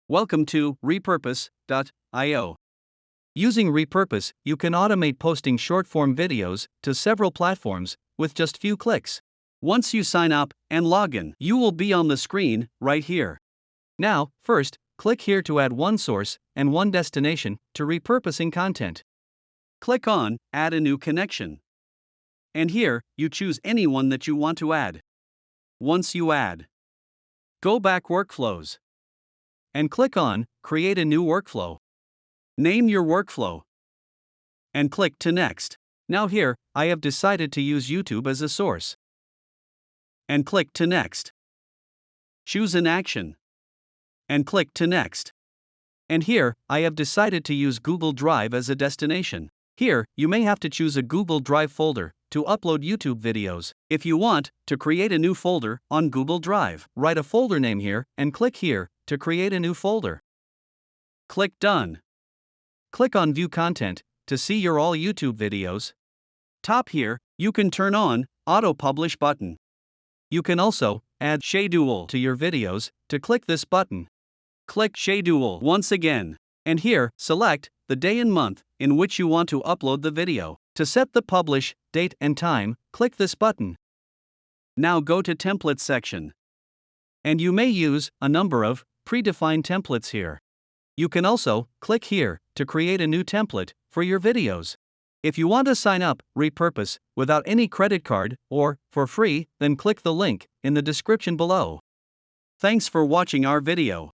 Welcome to repurpose.io. Using Repurpose, you can automate posting short-form videos to several platforms with just few clicks. Once you sign up and log in, you will be on the screen right here. Now, first, click here to add one source and one destination to repurposing content. Click on Add a new connection. And here, you choose anyone that you want to add. Once you add, go back Workflows and click on Create a new workflow. Name your workflow and click to Next. Now here, I have decided to use YouTube as a source. And click to Next. Choose an action and click to Next. And here, I have decided to use Google Drive as a destination. Here, you may have to choose a Google Drive folder to upload YouTube videos. If you want to create a new folder on Google Drive, write a folder name here and click here to create a new folder. Click Done. Click on View Content to see your all YouTube videos. Top here, you can turn on Auto Publish button. You can also add schedule to your videos to click this button. Click Schedule once again. And here, select the day and month in which you want to upload the video. To set the publish date and time, click this button. Now go to Templates section. And you may use a number of predefined templates here. You can also click here to create a new template for your videos. If you want to sign up Repurpose without any credit card or for free, then click the link in the description below. Thanks for watching our video.